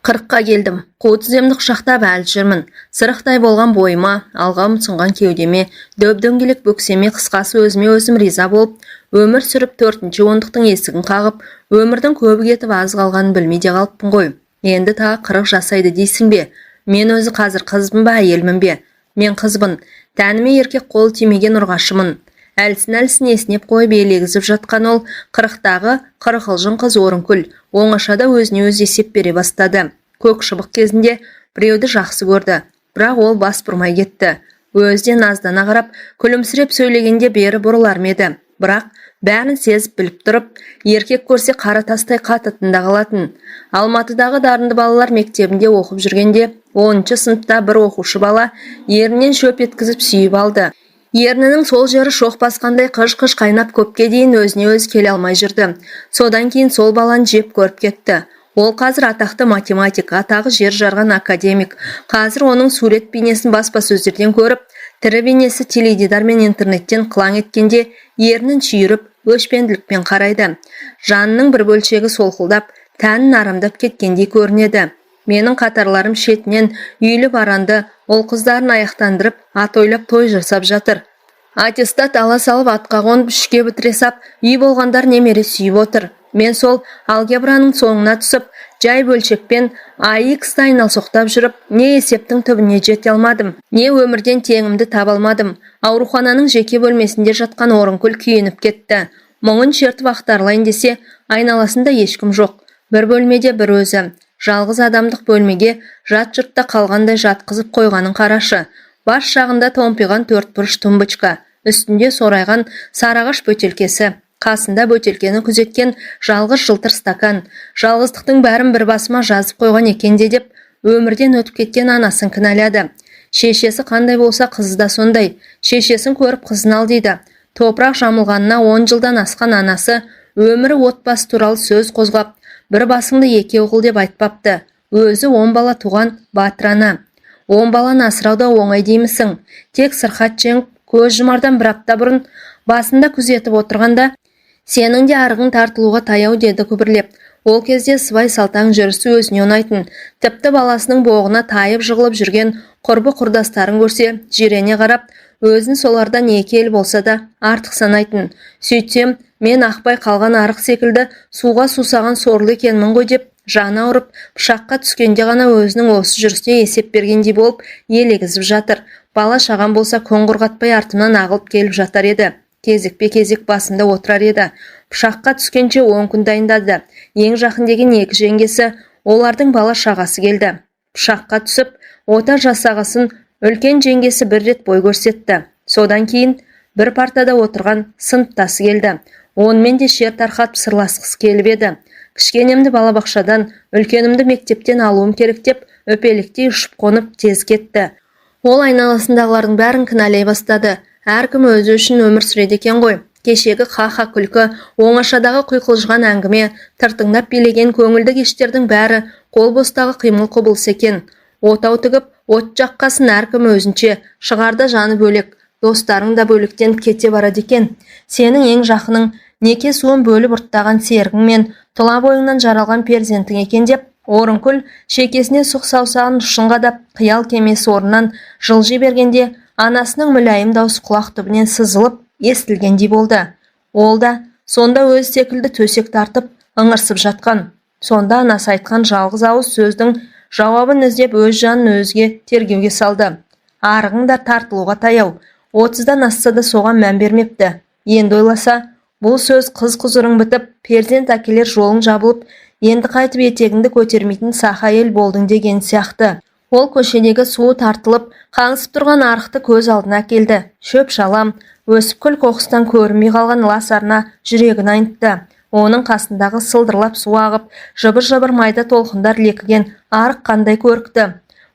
Қырыққа келдім. Қу тіземді құшақтап әлі жүрмін. Сырықтай болған бойыма, алға ұмсынған кеудеме, дөп-дөңгелек бөксеме, қысқасы өзіме өзім риза болып, өмір сүріп 4-ші ондықтың есігін қағып, өмірдің көбі кетіп аз қалғанын білмей де қалыппын ғой. Енді тағы 40 жасайды дейсің бе? Мен өзі қазір қызбын ба, әйелмін бе? Мен қызбын. Тәніме еркек қолы тимеген ұрғашымын. Әлсін еснеп қойып елегізіп жатқан ол 40-тағы 40 қыз Орынкүл оңашада өзіне өз есеп бере бастады. Көк шыбық кезінде біреуді жақсы көрді, бірақ ол бас бұрмай кетті. Өзіне наздана қарап, күлімсіреп сөйлегенде бері бұрылар ма еді. Бірақ бәрін сезіп біліп тұрып, еркек көрсе қара тастай қатытында қалатын. Алматыдағы дарынды балалар мектебінде оқып жүргенде 10-ші сыныпта бір оқушы бала ерінен шөп еткізіп сүйіп алды. Ернінің сол жері шоқ басқандай қыж-қыж қайнап көпке дейін өзіне өзі келе алмай жүрді. Содан кейін сол баланы жеп көріп кетті. Ол қазір атақты математик, атағы жер жарған академик. Қазір оның сурет бейнесін баспасөздерден көріп, тірі бейнесі теледидар мен интернеттен қылаң еткенде ернін шүйіріп, өшпенділікпен қарайды. Жанының бір бөлшегі солқылдап, тәнін арамдап кеткендей көрінеді. Менің қатарларым шетінен үйлі баранды, ол қыздарын аяқтандырып, ат ойлап той жасап жатыр. Аттестат ала салып атқа қонып үшке бітіре сап, үй болғандар немере сүйіп отыр. Мен сол алгебраның соңына түсіп, жай бөлшекпен AX-та айналсоқтап жүріп, не есептің түбіне жете алмадым, не өмірден теңімді таба алмадым. Аурухананың жеке бөлмесінде жатқан Орынкүл күйініп кетті. Мұңын шертіп ақтарлайын десе, айналасында ешкім жоқ. Бір бөлмеде бір өзі. Жалғыз адамдық бөлмеге жат жұртта қалғандай жатқызып қойғанын қарашы. Бас жағында томпиған 4 бұрыш тумбочка, үстінде сорайған сарағаш бөтелкесі, қасында бөтелкені күзеткен жалғыз жылтыр стакан. Жалғыздықтың бәрін бір басыма жазып қойған екенде деп, өмірден өтіп кеткен анасын кінәлады. Шешесі қандай болса қызы да сондай. Шешесін көріп қызын ал дейді. Топырақ жамылғанына 10 жылдан асқан анасы өмірі отбасы туралы сөз қозғап, бір басыңды екеу қыл деп айтпапты. Өзі 10 бала туған батыр ана. 10 баланы асырауда оңай деймісің? Тек сырқат жеңіп, көз жұмардан бір апта бұрын басында күзетіп отырғанда, сенің де арығың тартылуға таяу деді күбірлеп. Ол кезде сыбай салтаң жүрісі өзіне ұнайтын. Тіпті баласының боғына тайып жығылып жүрген құрбы құрдастарын көрсе, жирене қарап, өзін солардан екі ел болса да артық санайтын. Сөйтсем, мен ақпай қалған арық секілді суға сусаған сорлы екенмін ғой деп, жаны ауырып, пышаққа түскенде ғана өзінің осы жүрісіне есеп бергендей болып елегізіп жатыр. Бала шаған болса қоңғырғатпай артымнан ағылып келіп жатар еді. Кезекпе-кезек басында отырар еді. Пышаққа түскенше 10 күн дайындады. Ең жақын деген 2 жеңгесі, олардың бала шағасы келді. Пышаққа түсіп, ота жасағасын үлкен жеңгесі бір рет бой көрсетті. Содан кейін бір партада отырған сыныптасы келді. Онымен де шер тарқатып сырласқысы келіп еді. Кішкенемді балабақшадан, үлкенімді мектептен алуым керек деп, өпеліктей ұшып қонып тез кетті. Ол айналасындағылардың бәрін кінәлай бастады. Әркім өзі үшін өмір сүреді екен ғой. Кешегі ха-ха күлкі, оңашадағы құйқылжыған әңгіме, тыртыңдап билеген көңілді кештердің бәрі қол бостағы қимыл құбылыс екен. Отау тігіп, от жаққасын әркім өзінше, шығарда жаны бөлек, достарың да бөліктен кете барады екен. Сенің ең жақының неке суын бөліп ұрттаған серігің мен тұла бойыңнан жаралған перзентің екен деп, Орынкүл шекесіне сұқ саусағын ұшын қадап, қиял кемесі орнынан жылжи бергенде, анасының мүләйім даусы құлақ түбінен сызылып, естілгендей болды. Ол да сонда өз секілді төсек тартып, ыңырсып жатқан. Сонда анасы айтқан жалғыз ауыз сөздің жауабын іздеп өз жанын өзге тергеуге салды. Арығың да тартылуға таяу. 30-дан асса да соған мән бермепті. Енді ойласа, бұл сөз қыз-құзырың бітіп, перзент әкелер жолың жабылып, енді қайтып етегіңді көтермейтін саха ел болдың деген сияқты. Ол көшедегі суы тартылып, қаңсып тұрған арықты көз алдына келді. Шөп шалам, өсіп күл қоқыстан көрінбей қалған лас арна жүрегін айнытты. Оның қасындағы сылдырлап су ағып, жыбыр-жыбыр майда толқындар лекіген арық қандай көрікті.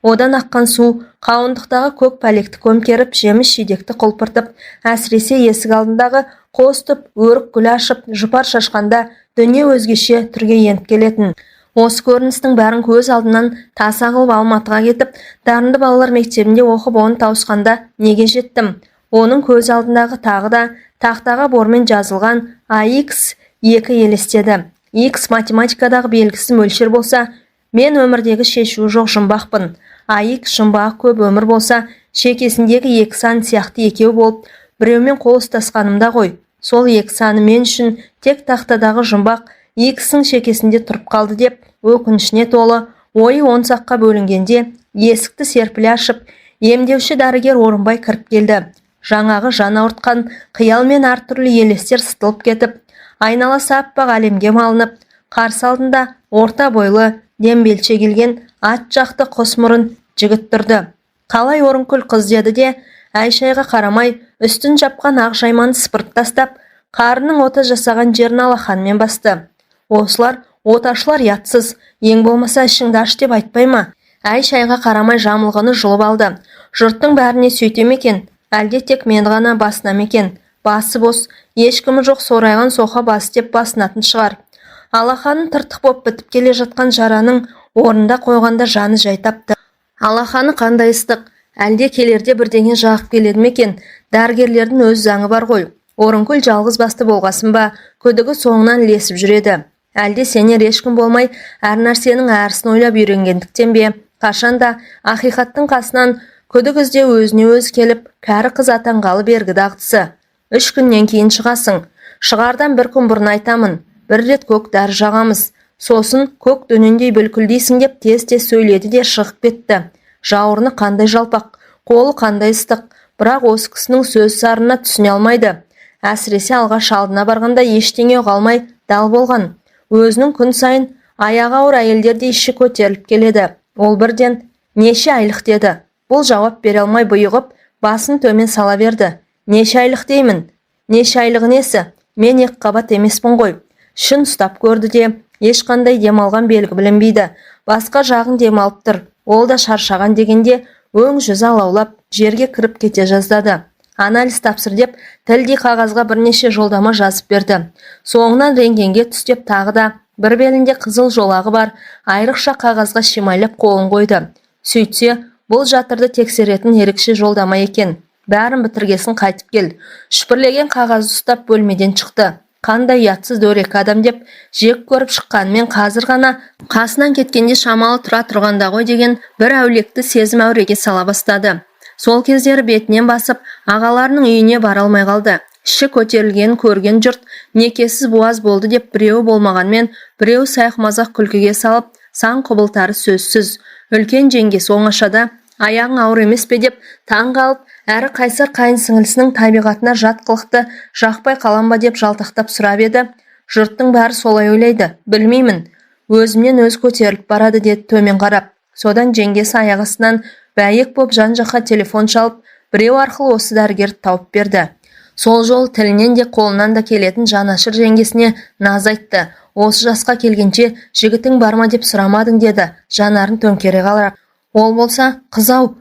Одан аққан су қауындықтағы көк пәлекті көмкеріп, жеміс жидекті құлпыртып, әсіресе есік алдындағы қостып, өрік гүл ашып, жұпар шашқанда дүние өзгеше түрге еніп келетін. Осы көріністің бәрін көз алдынан таса қылып Алматыға кетіп, дарынды балалар мектебінде оқып оны тауысқанда неге жеттім? Оның көз алдындағы тағы да тақтаға бормен жазылған AX2 елестеді. X математикадағы белгісі мөлшер болса, Мен өмірдегі шешуі жоқ жұмбақпын. Айық жұмбағы көп өмір болса, шекесіндегі екі сан сияқты екеу болып, біреумен қол ұстасқанымда ғой. Сол екі саны мен үшін тек тақтадағы жұмбақ екісінің шекесінде тұрып қалды деп, өкінішіне толы, ойы он саққа бөлінгенде, есікті серпіле ашып, емдеуші дәрігер Орынбай кіріп келді. Жаңағы жан ауыртқан қиял мен әртүрлі елестер сытылып кетіп, айналасы аппақ әлемге малынып, қарсы алдында орта бойлы, дембелше келген ат жақты қос мұрын жігіт тұрды. Қалай Орынкүл қыз деді де, әй-шайға қарамай, үстін жапқан ақ жайманы сыпырып тастап, қарының ота жасаған жерін алақанымен басты. Осылар оташылар ятсыз, ең болмаса ішіңді аш деп айтпай ма? Әй-шайға қарамай жамылғыны жұлып алды. Жұрттың бәріне сөйтем екен, әлде тек мен ғана басынам екен. Басы бос, ешкімі жоқ сорайған соқа басы деп басынатын шығар. Алақанын тыртық боп бітіп келе жатқан жараның орнында қойғанда жаны жай тапты. Алақаны қандай ыстық, әлде келерде бірдеңе жағып келеді ме екен? Дәрігерлердің өз заңы бар ғой. Орынкүл жалғыз басты болғасын ба, күдігі соңынан ілесіп жүреді. Әлде сенер ешкім болмай, әр нәрсенің әрісін ойлап үйренгендіктен бе, қашанда ақиқаттың қасынан күдік ізде өзіне өз келіп, кәрі қыз атанғалы бергі дағдысы. 3 күннен кейін шығасың. Шығардан бір күн бұрын айтамын. Бір рет көк дәрі жағамыз. Сосын көк дөнендей бүлкілдейсің деп тез-тез сөйледі де шығып кетті. Жауырыны қандай жалпақ, қолы қандай ыстық, бірақ осы кісінің сөз сарына түсіне алмайды. Әсіресе алғаш алдына барғанда ештеңе ұғалмай дал болған. Өзінің күн сайын аяғы ауыр әйелдерде іші көтеріліп келеді. Ол бірден неше айлық деді. Бұл жауап бере алмай бұйығып, басын төмен сала берді. Неше айлық деймін? Неше айлығы несі? Мен екіқабат емеспін ғой. Шын ұстап көрді де, ешқандай демалған белгі білінбейді. Басқа жағын демалып тұр. Ол да шаршаған дегенде өң жүзі алаулап жерге кіріп кете жаздады. Анализ тапсыр деп тілдей қағазға бірнеше жолдама жазып берді. Соңынан рентгенге түстеп тағы да бір белінде қызыл жолағы бар айрықша қағазға шимайлап қолын қойды. Сөйтсе, бұл жатырды тексеретін ерекше жолдама екен. Бәрін бітіргесін қайтып кел. Шүпірлеген қағазды ұстап бөлмеден шықты. Қандай ұятсыз дөрекі адам деп жек көріп шыққанмен қазір ғана қасынан кеткенде шамалы тұра тұрғанда ғой деген бір әулекті сезім әуреге сала бастады. Сол кездері бетінен басып, ағаларының үйіне бара алмай қалды. Іші көтерілген көрген жұрт некесіз буаз болды деп біреуі болмағанмен, біреуі сайық-мазақ күлкіге салып, сан құбылтары сөзсіз. Үлкен жеңгесі оңашада аяғың ауыр емес пе деп таң қалып, әрі қайсар қайын сіңілісінің табиғатына жат қылықты жақпай қалам ба деп жалтақтап сұрап еді. Жұрттың бәрі солай ойлайды, білмеймін. Өзімнен өз көтеріліп барады деді төмен қарап. Содан жеңгесі аяқ астынан бәйек боп жан-жаққа телефон шалып, біреу арқылы осы дәрігерді тауып берді. Сол жол тілінен де қолынан да келетін жанашыр жеңгесіне наз айтты. Осы жасқа келгенше жігітің бар ма деп сұрамадың деді, жанарын төңкере қаларап. Ол болса, қыз-ау,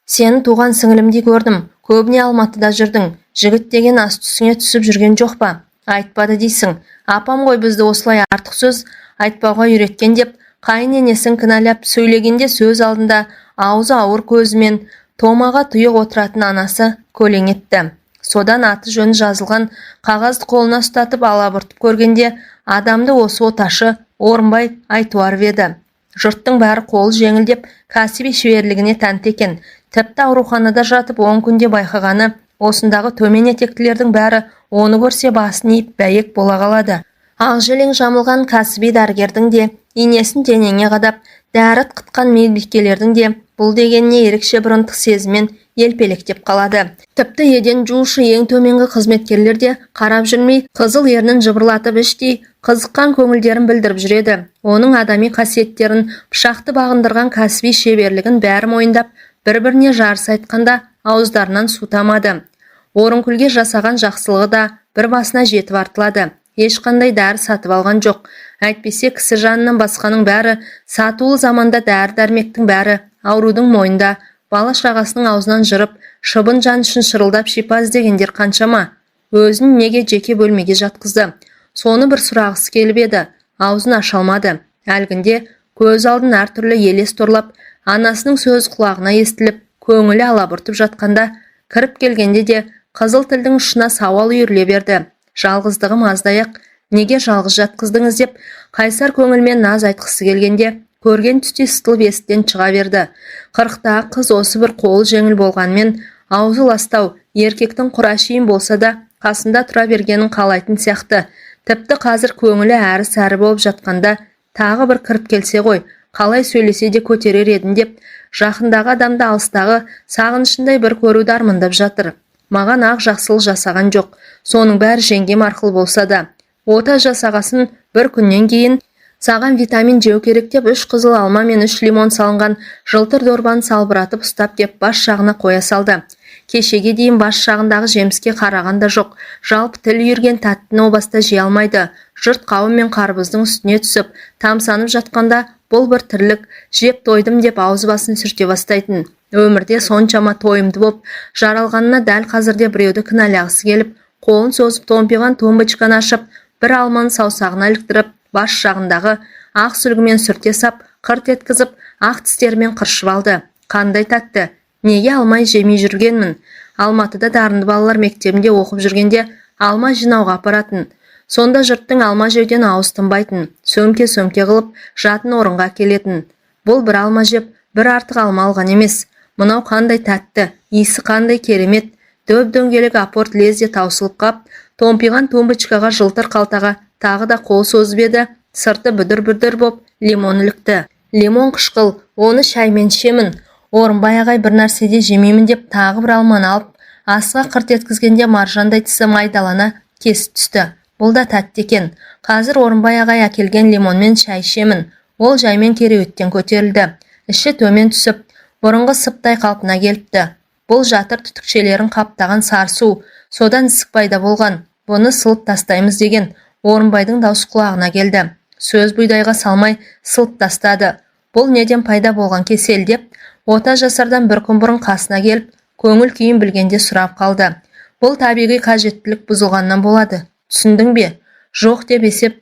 сені туған сіңілімдей көрдім, көбіне Алматыда жүрдің, жігіт деген ас түсіңе түсіп жүрген жоқ па? Айтпады дейсің. Апам ғой бізді осылай артық сөз айтпауға үйреткен деп, қайын енесін кінәлап сөйлегенде сөз алдында аузы ауыр көзімен томаға тұйық отыратын анасы көлең етті. Содан аты жөні жазылған қағазды қолына ұстатып алабұртып көргенде адамды осы оташы Орынбай айтуарып еді. Жұрттың бәрі қолы жеңілдеп кәсіби шеберлігіне тәнті екен. Тіпті ауруханада жатып 10 күнде байқағаны, осындағы төмен етектілердің бәрі оны көрсе басын иіп бәйек бола қалады. Ақжелең жамылған кәсіби дәрігердің де, инесін денеңе қадап, дәрі қытқан медбикелердің де бұл дегеніне ерекше бір ынтық сезіммен елпелектеп қалады. Тіпті еден жуушы ең төменгі қызметкерлер де қарап жүрмей, қызыл ернін жыбырлатып іштей қызыққан көңілдерін білдіріп жүреді. Оның адами қасиеттерін, пышақты бағындырған кәсіби шеберлігін бәрі мойындап, бір-біріне жарыс айтқанда ауыздарынан су тамады. Орынкүлге жасаған жақсылығы да бір басына жетіп артылады. Ешқандай дәрі сатып алған жоқ. Әйтпесе кісі жанынан басқаның бәрі, сатулы заманда дәрі-дәрмектің бәрі аурудың мойнында, бала шағасының аузынан жырып, шыбын жан үшін шырылдап шипа іздегендер қаншама. Өзін неге жеке бөлмеге жатқызды? Соны бір сұрағысы келіп еді, аузын аша алмады. Әлгінде көз алдын әртүрлі елес торлап, анасының сөз құлағына естіліп, көңілі алабұртып жатқанда, кіріп келгенде де қызыл тілдің ұшына сауал үйіріле берді. Жалғыздығым аздаяқ, неге жалғыз жатқыздыңыз деп, қайсар көңілмен наз айтқысы келгенде, Көрген түсте сытылып есіктен шыға берді. Қырықтағы қыз осы бір қолы жеңіл болғанмен, аузы ластау, еркектің құрашиын болса да, қасында тұра бергенін қалайтын сияқты. Тіпті қазір көңілі әрі-сәрі болып жатқанда, тағы бір кіріп келсе ғой, қалай сөйлесе де көтерер едім деп, жақындағы адамды алыстағы сағынышындай бір көруді армандап жатыр. Маған ақ жақсылық жасаған жоқ. Соның бәрі жеңгем арқылы болса да. Ота жасағасын бір күннен кейін саған витамин жеу керек деп 3 қызыл алма мен 3 лимон салынған жылтыр дорбаны салбыратып ұстап деп бас жағына қоя салды. Кешеге дейін бас жағындағы жеміске қарағанда жоқ. Жалпы тіл үйірген тәттіні о баста жей алмайды. Жұрт қауым мен қарбыздың үстіне түсіп, тамсанып жатқанда бұл бір тірлік, жеп тойдым деп аузы басын сүрте бастайтын. Өмірде соншама тойымды боп, жаралғанына дәл қазірде біреуді кінәлағысы келіп, қолын созып томпиған тумбочканы ашып, бір алманы саусағына іліктіріп, бас жағындағы ақ сүлгімен сүрте сап, қырт еткізіп, ақ тістерімен қыршып алды. Қандай тәтті! Неге алмай жемей жүргенмін? Алматыда дарынды балалар мектебінде оқып жүргенде алма жинауға апаратын. Сонда жұрттың алма жеуден ауыз тынбайтын, сөмке-сөмке қылып жатын орынға келетін. Бұл бір алма жеп, бір артық алма алған емес. Мынау қандай тәтті, иісі қандай керемет. Дөп-дөңгелек апорт лезде таусылып қап, томпиған тумбочкаға жылтыр қалтаға тағы да қол созып еді, сырты бүдір-бүдір боп лимон ілікті. Лимон қышқыл, оны шаймен ішемін. Орынбай ағай бір нәрседе жемеймін деп тағы бір алманы алып, асыға қырт еткізгенде маржандай тісі майдалана кесіп түсті. Бұл да тәтті екен. Қазір Орынбай ағай әкелген лимонмен шай ішемін. Ол жаймен кереуеттен көтерілді. Іші төмен түсіп, бұрынғы сыптай қалпына келіпті. Бұл жатыр түтікшелерін қаптаған сарсу, содан ісік пайда болған. Бұны сылып тастаймыз деген Орынбайдың даусы құлағына келді. Сөз бұйдайға салмай сылып тастады. Бұл неден пайда болған кесел деп, ота жасардан бір күн бұрын қасына келіп, көңіл күйін білгенде сұрап қалды. Бұл табиғи қажеттілік бұзылғаннан болады. Түсіндің бе? Жоқ деп есеп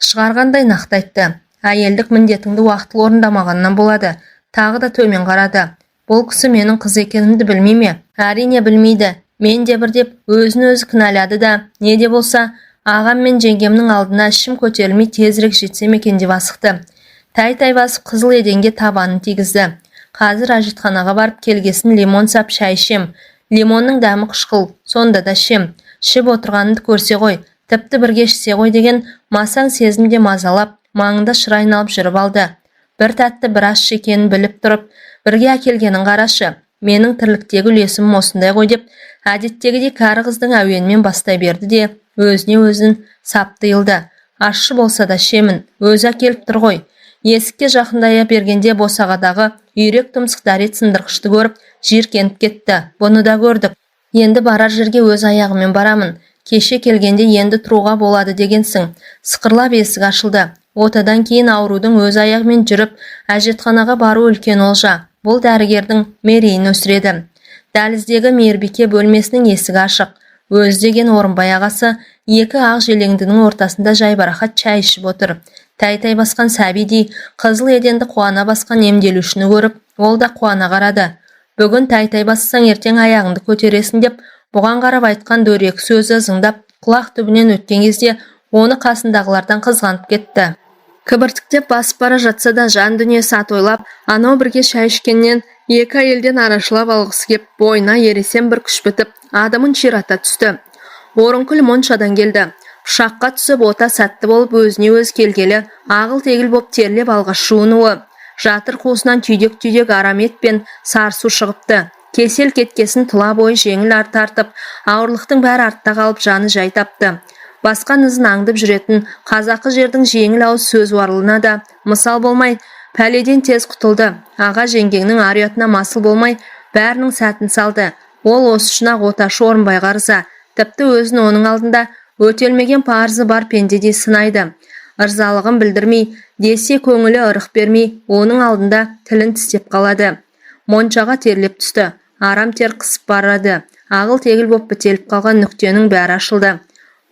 шығарғандай нақты айтты. Әйелдік міндетіңді уақытылы орындамағаннан болады. Тағы да төмен қарады. Бұл кісі менің қыз екенімді білмей ме? Әрине білмейді. Мен де бір деп өзін өзі кінәлады да, не де болса, ағам мен жеңгемнің алдына ішім көтерілмей тезірек жетсем екен деп асықты. Тай-тай басып қызыл еденге табанын тигізді. Қазір әжетханаға барып келгесін лимон сап шай ішем. Лимонның дәмі қышқыл, сонда да ішем. Ішіп отырғанымды көрсе ғой, тіпті бірге ішсе ғой деген масаң сезімде мазалап, маңында шыр айналып жүріп алды. Бір тәтті бір ащы екенін біліп тұрып, бірге әкелгенін қарашы. Менің тірліктегі үлесім осындай ғой деп, әдеттегідей кәрі қыздың әуенмен бастай берді де, өзіне өзін сап тыйылды. Ащы болса да ішемін, өзі әкеліп тұр ғой. Есікке жақындая бергенде босағадағы үйрек тұмсық дәрет сындырғышты көріп, жиіркеніп кетті. Бұны да көрдік. Енді барар жерге өз аяғымен барамын. Кеше келгенде енді тұруға болады дегенсің. Сықырлап есік ашылды. Отадан кейін аурудың өз аяғымен жүріп, әжетханаға бару үлкен олжа. Бұл дәрігердің мерейін өсіреді. Дәліздегі мейірбике бөлмесінің есігі ашық. Өз деген Орынбай ағасы екі ақ желеңдінің ортасында жайбарақат шай ішіп отыр. Тай-тай басқан сәбидей қызыл еденді қуана басқан емделушіні көріп, ол да қуана қарады. Бүгін тай-тай бассаң ертең аяғыңды көтересің деп, бұған қарап айтқан дөрекі сөзі зыңдап, құлақ түбінен өткен кезде оны қасындағылардан қызғанып кетті. Кібіртіктеп басып бара жатса да жан дүниесі атойлап, анау бірге шай ішкеннен екі әйелден арашылап алғысы кеп, бойына ересен бір күш бітіп, адымын ширата түсті. Орынкүл моншадан келді. Пышаққа түсіп ота сәтті болып өзіне өз келгелі, ағыл-тегіл боп терлеп алғаш жуынуы. Жатыр қуысынан түйдек-түйдек арам ет пен сарсу шығыпты. Кесел кеткесін тұла бойы жеңіл тартып, ауырлықтың бәрі артта қалып жаны жай тапты. Басқан ізін аңдып жүретін қазақы жердің жеңіл ауыз сөз уарлығына да мысал болмай, пәледен тез құтылды. Аға жеңгеңнің ар-ұятына масыл болмай, бәрінің сәтін салды. Ол осы үшін ақ оташы Орынбайға ырза. Тіпті өзін оның алдында өтелмеген парызы бар пендедей сынайды. Ырзалығын білдірмей, десе көңілі ырық бермей, оның алдында тілін тістеп қалады. Моншаға терлеп түсті. Арам тер қысып барады. Ағыл-тегіл боп бітеліп қалған нүктенің бәрі ашылды.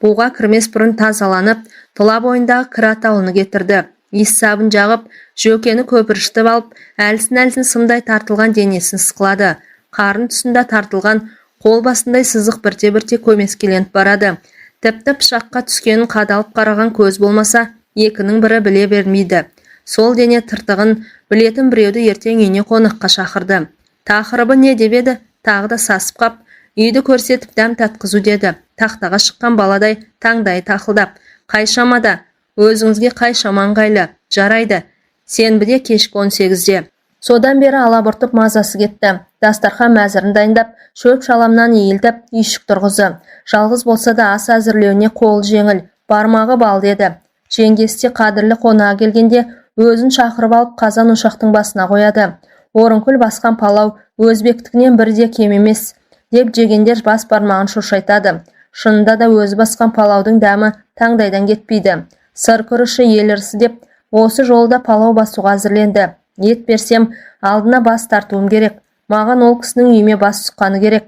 Буға кірмес бұрын тазаланып, тұла бойындағы кір атауыны кетірді. Иіс сабын жағып, жөкені көпіріштіп алып, әлсін-әлсін сымдай тартылған денесін сықлады. Қарын тұсында тартылған қол басындай сызық бірте-бірте көмескеленіп барады. Тіпті пышаққа түскенін қадалып қараған көз болмаса, екінің бірі біле бермейді. Сол дене тыртығын білетін біреуді ертең үйіне қонаққа шақырды. Тақырыбы не деп еді? Тағы да сасып қап, үйді көрсетіп дәм татқызу деді. Тақтаға шыққан баладай таңдай тақылдап. Қай шамада? Өзіңізге қай шама ыңғайлы? Жарайды. Сенбіде кешкі 18-де. Содан бері алабұртып мазасы кетті. Дастархан мәзірін дайындап, шөп шаламнан иілтіп, үйшік тұрғызы. Жалғыз болса да ас әзірлеуіне қол жеңіл, бармағы бал деді. Жеңгесі қадірлі қонаға келгенде өзін шақырып алып қазан ошақтың басына қояды. Орынкүл басқан палау өзбектікінен бірде кем емес деп жегендер бас бармағын шошайтады. Шынында да өзі басқан палаудың дәмі таңдайдан кетпейді. Сыр күріші ел ырысы деп осы жолда палау басуға әзірленді. Ет берсем алдына бас тартуым керек. Маған ол кісінің үйіме бас сұққаны керек.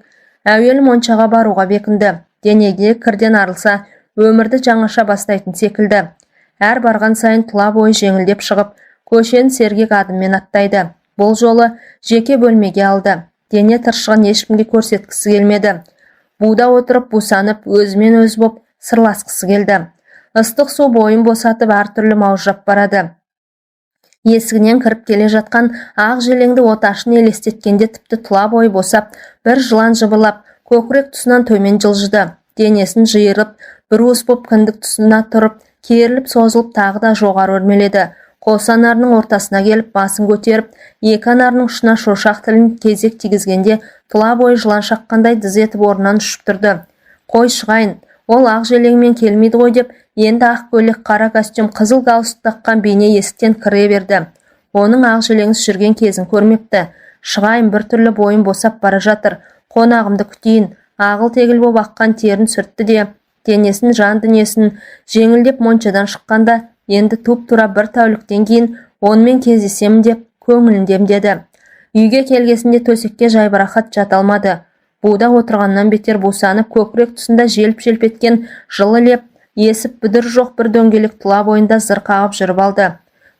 Әуелі моншаға баруға бекінді. Денеге кірден арылса, өмірді жаңаша бастайтын секілді. Әр барған сайын тұла бойы жеңілдеп шығып, көшені сергек адыммен аттайды. Бұл жолы жеке бөлмеге алды. Дене тыршығын ешкімге көрсеткісі келмеді. Буда отырып бусанып, өзімен өз боп сырласқысы келді. Ыстық су бойын босатып әртүрлі маужырап барады. Есігінен кіріп келе жатқан ақ желеңді оташын елестеткенде тіпті тұла бойы босап, бір жылан жыбырлап, көкірек тұсынан төмен жылжыды. Денесін жиырып, бір уыс боп кіндік тұсына тұрып, керіліп созылып тағы да жоғары өрмеледі. Қос анарының ортасына келіп, басын көтеріп, екі анарының ұшына шошақ тілін кезек тигізгенде тұла бойы жылан шаққандай діз етіп орнынан ұшып тұрды. Қой шығайын, ол ақ желеңмен келмейді ғой деп, енді ақ көйлек, қара костюм, қызыл галстук таққан бейне есіктен кіре берді. Оның ақ желеңіз жүрген кезін көрмепті. Шығайын, біртүрлі бойын босап бара жатыр. Қонағымды күтейін. Ағыл тегіл боп аққан терін сүртті де, денесін, жан дүниесін жеңілдеп моншадан шыққанда, енді туп-тура бір тәуліктен кейін онымен кездесемін деп көңілін демдеді. Үйге келгесінде төсекке жайбарақат жата алмады. Буда отырғаннан бетер бусанып, көкірек тұсында желп-желп еткен жылы леп, есіп бүдір жоқ бір дөңгелек тұла бойында зыр қағып жүріп алды.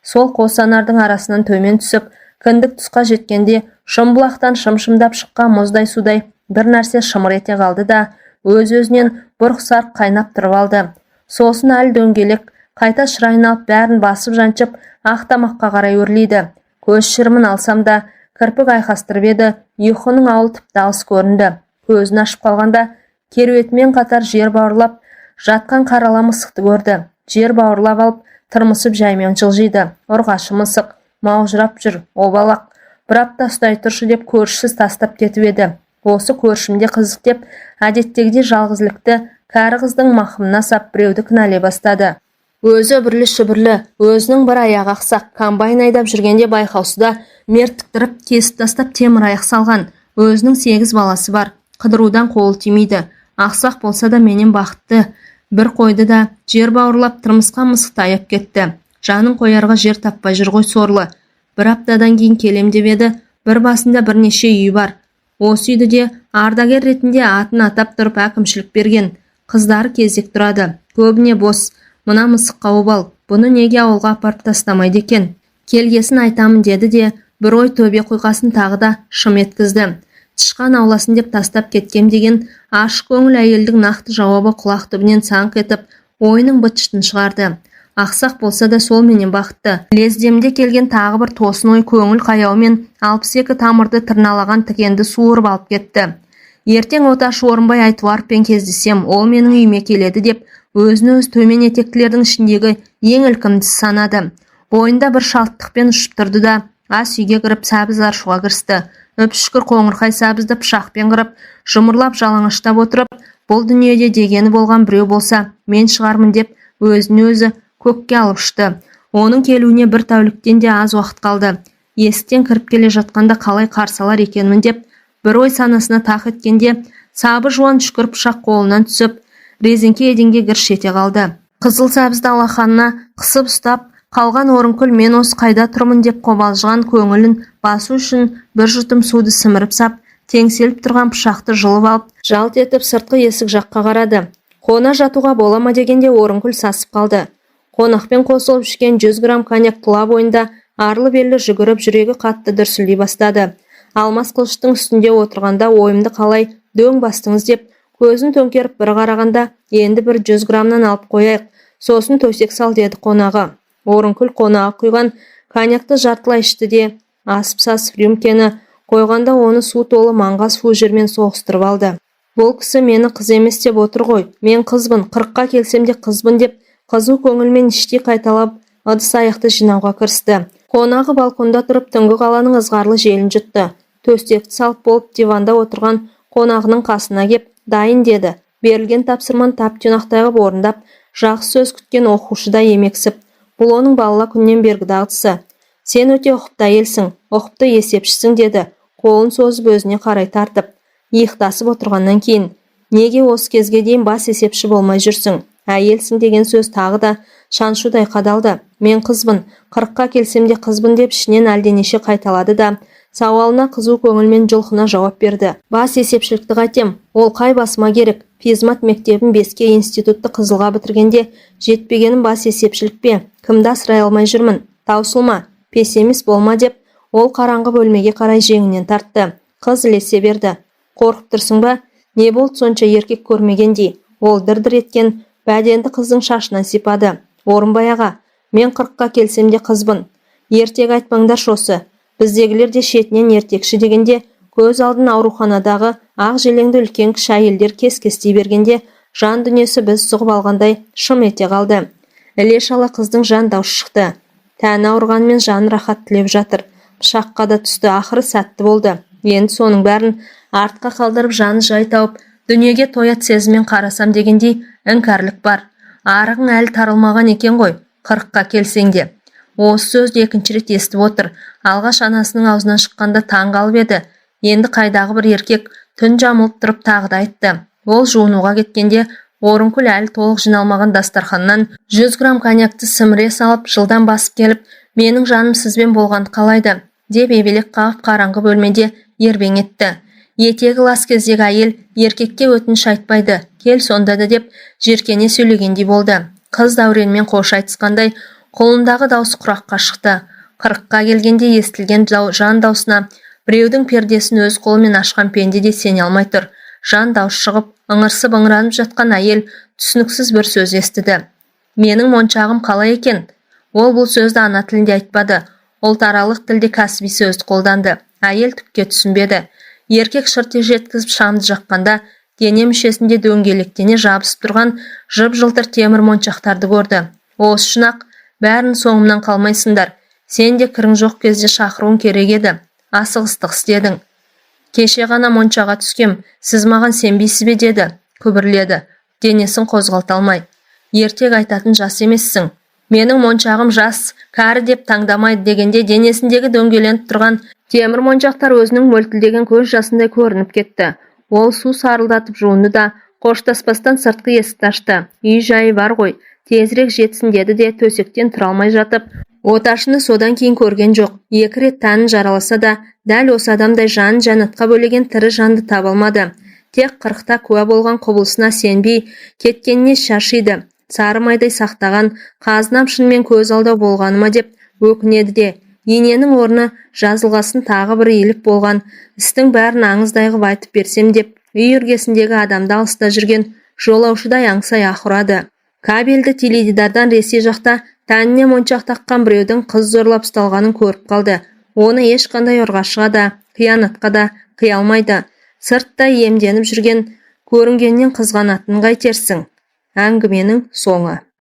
Сол қос анардың арасынан төмен түсіп, кіндік тұсқа жеткенде шымбұлақтан шым-шымдап шыққан мұздай судай бір нәрсе шымыр ете қалды да, өз-өзінен бұрқ-сарқ қайнап тұрып алды. Сосын әлі дөңгелек қайта шырайын алып бәрін басып жанчып, ақ тамаққа қарай өрлейді. Көз шырымын алсам да, кірпік айқастырып еді, ұйқының ауыл тіпті алыс көрінді. Көзін ашып қалғанда, керуетімен қатар жер бауырлап жатқан қарала мысықты көрді. Жер бауырлап алып, тырмысып жаймен жылжиды. Ұрғашы мысық, маужырап жүр, обалақ. Бір апта ұстай тұршы деп көршісіз тастап кетіп еді. Осы көршімде қызық деп, әдеттегідей жалғызлікті кәрі қыздың мақымына сап біреуді кінәлей бастады. Өзі үбірлі-шүбірлі, өзінің бір аяғы ақсақ, комбайн айдап жүргенде байқаусызда мерттіктіріп, кесіп тастап темір аяқ салған. Өзінің 8 баласы бар, қыдырудан қолы тимейді. Ақсақ болса да менен бақытты. Бір қойды да жер бауырлап тырмысқан мысықты аяп кетті. Жанын қоярға жер таппай жүр ғой сорлы. Бір аптадан кейін келем деп еді, бір басында бірнеше үй бар. Осы үйді де ардагер ретінде атын атап тұрып әкімшілік берген. Қыздары кезек тұрады, көбіне бос. Мына мысыққа обал, бұны неге ауылға апарып тастамайды екен? Келгесін айтамын деді де, бір ой төбе қойқасын тағы да шым еткізді. Тышқан ауласын деп тастап кеткем деген ашық көңіл әйелдің нақты жауабы құлақ түбінен саңқ етіп, ойының быт-шытын шығарды. Ақсақ болса да сол менен бақытты. Лездемде келген тағы бір тосын ой көңіл қаяумен 62 тамырды тырналаған тікенді суырып алып кетті. Ертең Оташы Орынбай Айтуаровпен кездесем, ол менің үйіме келеді деп, өзін-өз төмен етектілердің ішіндегі ең ілкімдісі санады. Бойында бір шалттықпен ұшып тұрды да, ас үйге кіріп сәбіз аршуға кірісті. Үп-шүкір қоңырқай сәбізді пышақпен қырып, жұмырлап жалаңаштап отырып, бұл дүниеде дегені болған біреу болса, мен шығармын деп, өзін-өзі көкке алып ұшты. Оның келуіне бір тәуліктен де аз уақыт қалды. Есіктен кіріп келе жатқанда қалай қарсалар екенмін деп, бір ой санасына тақ еткенде, сабы жуан шүкір пышақ қолынан түсіп, резеңке еденге гірш ете қалды. Қызыл сәбізді алақанына қысып ұстап қалған Орынкүл мен осы қайда тұрмын деп қобалжыған көңілін басу үшін бір жұтым суды сіміріп сап, теңселіп тұрған пышақты жұлып алып, жалт етіп сыртқы есік жаққа қарады. Қона жатуға бола ма дегенде Орынкүл сасып қалды. Қонақпен қосылып ішкен 100 грамм коньяк тұла бойында арлы-берлі жүгіріп, жүрегі қатты дүрсілдей бастады. Алмас қылыштың үстінде отырғанда ойымды қалай дөң бастыңыз деп, көзін төңкеріп бір қарағанда, енді бір 100 граммнан алып қояйық, сосын төсек сал деді қонағы. Орынкүл қонағы құйған коньякты жартылай ішті де, асып-сасып рюмкені қойғанда оны су толы маңғаз фужермен соғыстырып алды. Бұл кісі мені қыз емес деп отыр ғой. Мен қызбын, 40-қа келсем де қызбын деп, қызу көңілмен іштей қайталап, ыдыс-аяқты жинауға кірісті. Қонағы балконда тұрып түнгі қаланың ызғарлы желін жұтты. Төстекті салып болып диванда отырған қонағының қасына кеп, дайын деді. Берілген тапсырманы тап-тұйнақтай ғып орындап, жақсы сөз күткен оқушыдай емексіп. Бұл оның балала күннен бергі дағдысы. Сен өте ұқыпты әйелсің, ұқыпты есепшісің деді, қолын созып өзіне қарай тартып. Иықтасып отырғаннан кейін, неге осы кезге дейін бас есепші болмай жүрсің? Әйелсің деген сөз тағы да шаншудай қадалды. Мен қызбын, 40-қа келсем де қызбын деп ішінен әлденеше қайталады да, сауалына қызу көңілмен жылқына жауап берді. Бас есепшілікті қайтем, ол қай басыма керек? Физмат мектебін 5-ке, институтты Қызылға бітіргенде жетпегенім бас есепшілік пе? Кімді асырай алмай жүрмін? Таусылма, пессимист болма деп, ол қараңғы бөлмеге қарай жеңінен тартты. Қыз ілесе берді. Қорқып тұрсың ба? Не болды сонша еркек көрмегендей? Ол дір-дір еткен бәденді қыздың шашынан сипады. Орынбай аға, мен 40-қа келсем де қызбын. Ертек айтпаңдар шосы. Біздегілер де шетінен ертекші дегенде, көз алдын ауруханадағы ақ желеңді үлкен кіші әйелдер кес-кестей бергенде, жан дүниесі біз сұғып алғандай шым ете қалды. Іле-шала қыздың жан даусы шықты. Тәні ауырғанмен жаны рахат тілеп жатыр. Пышаққа да түсті, ақыры сәтті болды. Енді соның бәрін артқа қалдырып жаны жай тауып, дүниеге тоят сезіммен қарасам дегендей іңкәрлік бар. Арығың әлі тарылмаған екен ғой, 40-қа келсең де. Осы сөзді екінші рет естіп отыр. Алғаш анасының аузынан шыққанда таң қалып еді. Енді қайдағы бір еркек түн жамылып тұрып тағы да айтты. Ол жуынуға кеткенде Орынкүл әлі толық жиналмаған дастарханнан 100 грамм коньякты сіміре салып, жылдан басып келіп, менің жаным сізбен болғанды қалайды, деп ебелек қағып қараңғы бөлмеде ербең етті. Етегі лас кездегі әйел еркекке өтініш айтпайды, кел сонда да деп жеркене сөйлегендей болды. Қыз Дәуренмен қош айтысқандай, қолындағы даусы құраққа шықты. 40-қа келгенде естілген жан даусына біреудің пердесін өз қолымен ашқан пенде де сене алмай тұр. Жан дауыс шығып, ыңырсып ыңыранып жатқан әйел түсініксіз бір сөз естіді. Менің моншағым қалай екен? Ол бұл сөзді ана тілінде айтпады. Ұлтаралық тілде кәсіби сөзді қолданды. Әйел түкке түсінбеді. Еркек шырте жеткізіп шамды жаққанда, дене мүшесінде дөңгелектене жабысып тұрған жып-жылтыр темір моншақтарды көрді. Осы үшін ақ бәрін соңымнан қалмайсыңдар. Сен де кірің жоқ кезде шақыруың керек еді. Асығыстық істедің. Кеше ғана моншаға түскем, сіз маған сенбейсіз бе деді, күбірледі. Денесін қозғалта алмай. Ертек айтатын жас емессің. Менің моншағым жас, кәрі деп таңдамайды дегенде денесіндегі дөңгеленіп тұрған темір моншақтар өзінің мөлтілдеген көз жасындай көрініп кетті. Ол су сарылдатып жуынды да, қоштаспастан сыртқы есікті ашты. Үй жайы бар ғой, тезірек жетсін деді де төсектен тұра алмай жатып, оташыны содан кейін көрген жоқ. 2 рет тәнін жараласа да, дәл осы адамдай жанын жәннатқа бөлеген тірі жанды таба алмады. Тек 40-та куә болған құбылысына сенбей кеткеніне шашиды. Сары майдай сақтаған қазынам шынымен көз алдау болғаны ма деп өкінеді де, ененің орны жазылғасын тағы бір иіліп болған, істің бәрін аңыздай ғып айтып берсем деп, үй іргесіндегі адамды алыста жүрген жолаушыдай аңсай ақырады. Кабельді теледидардан Ресей жақта тәніне моншақ таққан біреудің қыз зорлап ұсталғанын көріп қалды. Оны ешқандай ұрғашыға да, қиянатқа да қия алмайды. Сыртта емденіп жүрген көрінгеннен қызғанатын қайтерсің. Әңгіменің соңы.